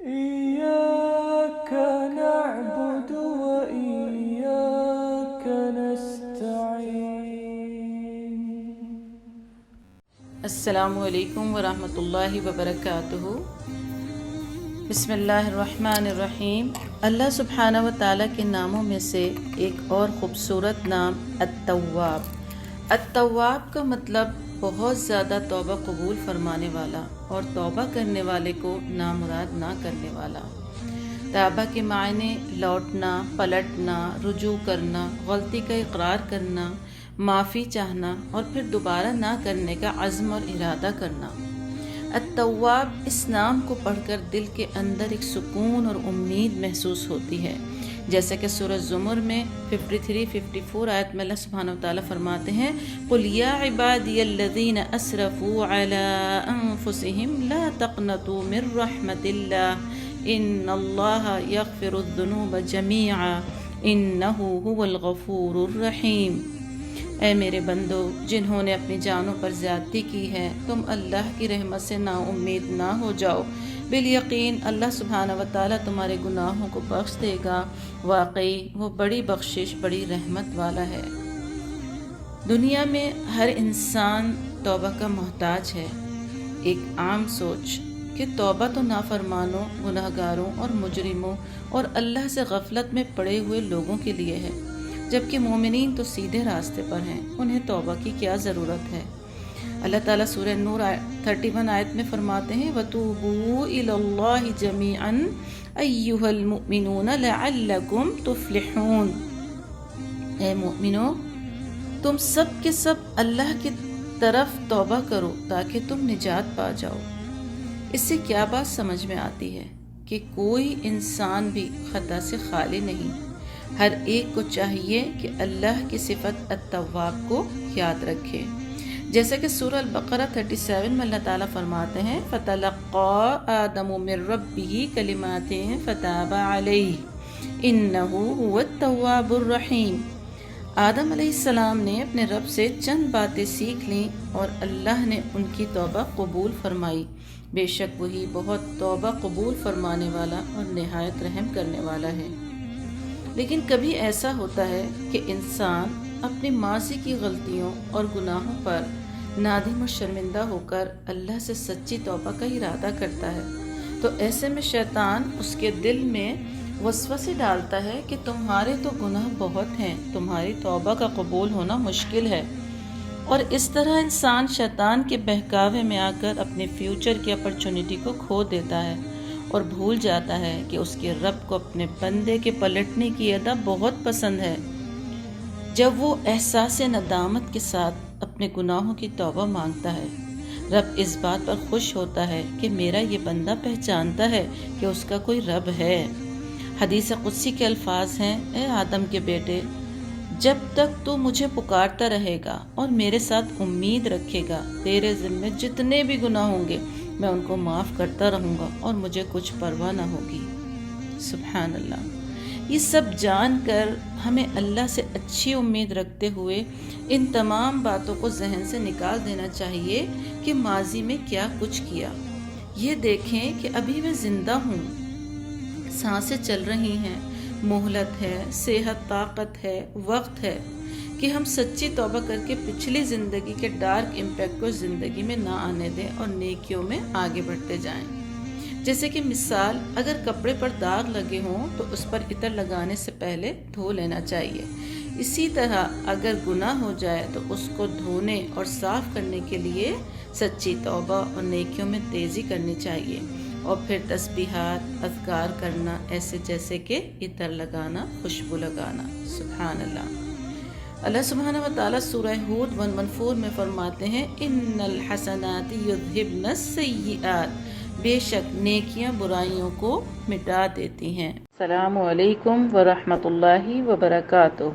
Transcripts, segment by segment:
إياك نعبد وإياك نستعين. السلام علیکم ورحمۃ اللہ وبرکاتہ. بسم اللہ الرحمن الرحیم. اللہ سبحانہ و تعالیٰ کے ناموں میں سے ایک اور خوبصورت نام التواب. التواب کا مطلب بہت زیادہ توبہ قبول فرمانے والا اور توبہ کرنے والے کو نامراد نہ کرنے والا. توبہ کے معنی لوٹنا، پلٹنا، رجوع کرنا، غلطی کا اقرار کرنا، معافی چاہنا اور پھر دوبارہ نہ کرنے کا عزم اور ارادہ کرنا. التواب اس نام کو پڑھ کر دل کے اندر ایک سکون اور امید محسوس ہوتی ہے، جیسا کہ سورہ زمر میں 53-54 آیت میں اللہ سبحانہ وتعالیٰ فرماتے ہیں قُلْ يَا عِبَادِيَ الَّذِينَ أَسْرَفُوا عَلَىٰ أَنفُسِهِمْ لَا تَقْنَطُوا مِن رَحْمَةِ اللَّهِ إِنَّ اللَّهَ يَغْفِرُ الذُّنُوبَ جَمِيعًا إِنَّهُ هُوَ الْغَفُورُ الرَّحِيمُ. اے میرے بندو، جنہوں نے اپنی جانوں پر زیادتی کی ہے، تم اللہ کی رحمت سے نا امید نہ ہو جاؤ. بالیقین اللہ سبحانہ و تعالیٰ تمہارے گناہوں کو بخش دے گا. واقعی وہ بڑی بخشش، بڑی رحمت والا ہے. دنیا میں ہر انسان توبہ کا محتاج ہے. ایک عام سوچ کہ توبہ تو نافرمانوں، گناہگاروں اور مجرموں اور اللہ سے غفلت میں پڑے ہوئے لوگوں کے لیے ہے، جبکہ مومنین تو سیدھے راستے پر ہیں. انہیں توبہ کی کیا ضرورت ہے؟ اللہ تعالیٰ سورہ نور 31 آیت میں فرماتے ہیں وَتُوبُوا إِلَى اللَّهِ جَمِيعًا أَيُّهَا الْمُؤْمِنُونَ لَعَلَّكُمْ تُفْلِحُونَ. اے مومنو، تم سب کے سب اللہ کی طرف توبہ کرو تاکہ تم نجات پا جاؤ. اس سے کیا بات سمجھ میں آتی ہے کہ کوئی انسان بھی خطا سے خالی نہیں. ہر ایک کو چاہیے کہ اللہ کی صفت التواب کو یاد رکھے، جیسا کہ سورہ البقرہ 37 میں اللہ تعالیٰ فرماتے ہیں فَتَلَقَّىٰ آدَمُ مِن رَّبِّهِ كَلِمَاتٍ فَتَابَ عَلَيْهِ إِنَّهُ هُوَ التَّوَّابُ الرَّحِيمُ. آدم علیہ السلام نے اپنے رب سے چند باتیں سیکھ لیں اور اللہ نے ان کی توبہ قبول فرمائی. بے شک وہی بہت توبہ قبول فرمانے والا اور نہایت رحم کرنے والا ہے. لیکن کبھی ایسا ہوتا ہے کہ انسان اپنی ماضی کی غلطیوں اور گناہوں پر نادم و شرمندہ ہو کر اللہ سے سچی توبہ کا ارادہ کرتا ہے، تو ایسے میں شیطان اس کے دل میں وسوسے ڈالتا ہے کہ تمہارے تو گناہ بہت ہیں، تمہاری توبہ کا قبول ہونا مشکل ہے. اور اس طرح انسان شیطان کے بہکاوے میں آ کر اپنے فیوچر کی اپرچونٹی کو کھو دیتا ہے اور بھول جاتا ہے کہ اس کے رب کو اپنے بندے کے پلٹنے کی ادا بہت پسند ہے. جب وہ احساس ندامت کے ساتھ اپنے گناہوں کی توبہ مانگتا ہے، رب اس بات پر خوش ہوتا ہے کہ میرا یہ بندہ پہچانتا ہے کہ اس کا کوئی رب ہے. حدیث قدسی کے الفاظ ہیں اے آدم کے بیٹے، جب تک تو مجھے پکارتا رہے گا اور میرے ساتھ امید رکھے گا، تیرے ذمے جتنے بھی گناہ ہوں گے میں ان کو معاف کرتا رہوں گا اور مجھے کچھ پرواہ نہ ہوگی. سبحان اللہ. یہ سب جان کر ہمیں اللہ سے اچھی امید رکھتے ہوئے ان تمام باتوں کو ذہن سے نکال دینا چاہیے کہ ماضی میں کیا کچھ کیا. یہ دیکھیں کہ ابھی میں زندہ ہوں، سانسیں چل رہی ہیں، مہلت ہے، صحت، طاقت ہے، وقت ہے کہ ہم سچی توبہ کر کے پچھلی زندگی کے ڈارک امپیکٹ کو زندگی میں نہ آنے دیں اور نیکیوں میں آگے بڑھتے جائیں. جیسے کہ مثال، اگر کپڑے پر داغ لگے ہوں تو اس پر عطر لگانے سے پہلے دھو لینا چاہیے. اسی طرح اگر گناہ ہو جائے تو اس کو دھونے اور صاف کرنے کے لیے سچی توبہ اور نیکیوں میں تیزی کرنی چاہیے، اور پھر تسبیحات، اذکار کرنا، ایسے جیسے کہ عطر لگانا، خوشبو لگانا. سبحان اللہ. اللہ سبحانہ و تعالیٰ سورہ ہود 114 میں فرماتے ہیں ان الحسنات یذہبن السیئات، بے شک نیکیاں برائیوں کو مٹا دیتی ہیں. السلام علیکم ورحمۃ اللہ وبرکاتہ.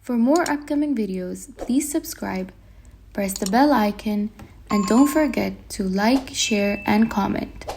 For more upcoming videos, please subscribe, press the bell icon, and don't forget to like, share, and comment.